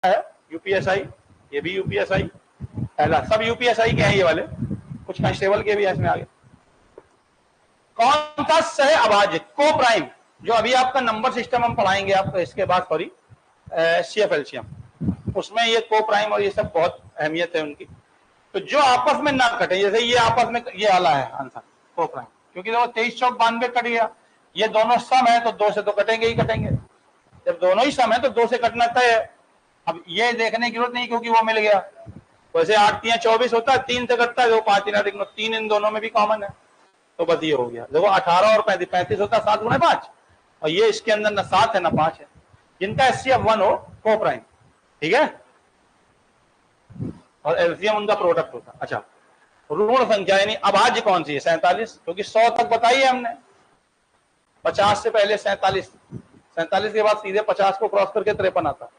है यूपीएसआई, ये भी यूपीएसआई, पहला सब यूपीएसआई के हैं ये वाले, कुछ कांस्टेबल के भी इसमें आगे। कौन सा सह अभाज्य को प्राइम, जो अभी आपका नंबर सिस्टम हम पढ़ाएंगे आपको इसके बाद, सॉरी सीएफ एलसीएम, उसमें ये को प्राइम और ये सब बहुत अहमियत है उनकी। तो जो आपस में ना कटे, जैसे ये आपस में, ये वाला है आंसर को प्राइम, क्योंकि देखो 23 चौक 92 कट गया, ये दोनों सम है तो 2 से तो कटेंगे ही कटेंगे, जब दोनों ही सम है तो 2 से कटना तय है। अब ये देखने की जरूरत नहीं क्योंकि वो मिल गया, वैसे 8 3 24 होता है, 3 से कटता है, देखो 5 3 इन दोनों में भी कॉमन है, तो बस ये हो गया। देखो 18 और 35, 35 होता है 7 गुना 5, और ये इसके अंदर ना 7 है ना 5 है, जिनका एचसीएफ 1 हो को प्राइम, ठीक है, और एलसीएम उनका प्रोडक्ट होता है। अच्छा, ऋण संख्या यानी अभाज्य कौन सी है? 47, क्योंकि 100 तक बताई है हमने, 50 से पहले 47, 47 के बाद सीधे 50 को क्रॉस करके 53 आता है,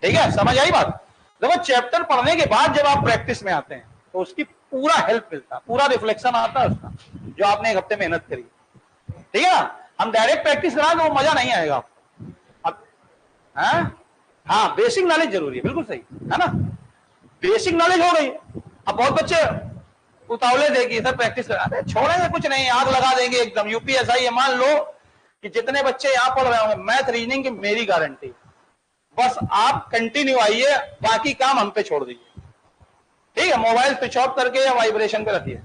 ठीक है, समझ आई बात। देखो चैप्टर पढ़ने के बाद जब आप प्रैक्टिस में आते हैं तो उसकी पूरा हेल्प मिलता है, पूरा रिफ्लेक्शन आता है उसका, जो आपने 1 हफ्ते मेहनत करी, ठीक है ना। हम डायरेक्ट प्रैक्टिस करा तो वो मजा नहीं आएगा आपको। अब हाँ, बेसिक नॉलेज जरूरी है, बिल्कुल सही है ना, बेसिक नॉलेज हो गई। अब बहुत बच्चे उतावले देगी सर प्रैक्टिस करा, छोड़ेंगे कुछ नहीं, आग लगा देंगे एकदम। यूपीएसआई है, मान लो कि जितने बच्चे यहाँ पढ़ रहे होंगे मैथ रीजनिंग की मेरी गारंटी, बस आप कंटिन्यू आइए, बाकी काम हम पे छोड़ दीजिए, ठीक है। मोबाइल स्विच ऑफ करके या वाइब्रेशन पे रखिए,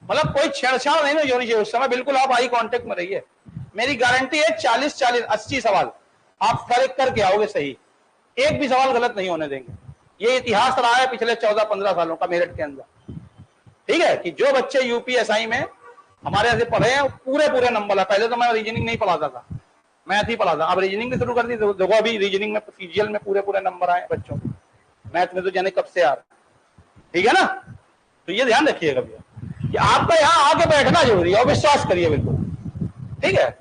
मतलब कोई छेड़छाड़ नहीं ना होनी चाहिए उस समय, बिल्कुल आप आई कांटेक्ट में रहिए। मेरी गारंटी है 40 80 सवाल आप करेक्ट करके आओगे सही, एक भी सवाल गलत नहीं होने देंगे। ये इतिहास रहा है पिछले 14-15 सालों का मेरठ के अंदर, ठीक है, कि जो बच्चे यूपीएसआई में हमारे यहाँ से पढ़े हैं पूरे नंबर है। पहले तो मैं रीजनिंग नहीं पढ़ाता था, मैथ ही पढ़ाता, अब रीजनिंग भी शुरू कर दी। देखो अभी रीजनिंग में सीजीएल में पूरे नंबर आए बच्चों को, मैथ में तो जाने कब से आ रहा, ठीक है ना। तो ये ध्यान रखिएगा भैया कि आपका यहाँ आके बैठना जरूरी है और विश्वास करिए बिल्कुल, ठीक है।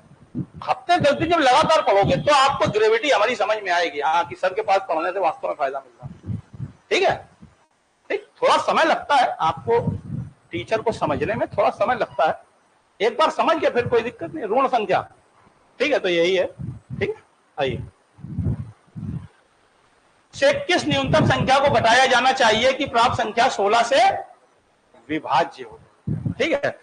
हफ्ते 10 दिन जब लगातार पढ़ोगे तो आपको ग्रेविटी हमारी समझ में आएगी, हाँ कि सर के पास पढ़ने से वास्तव में फायदा मिलता है, ठीक है। ठीक, थोड़ा समय लगता है आपको, टीचर को समझने में थोड़ा समय लगता है, एक बार समझ गए फिर कोई दिक्कत नहीं। ऋण संख्या, ठीक है, तो यही है, ठीक है। आइए, से किस न्यूनतम संख्या को घटाया जाना चाहिए कि प्राप्त संख्या 16 से विभाज्य हो, ठीक है।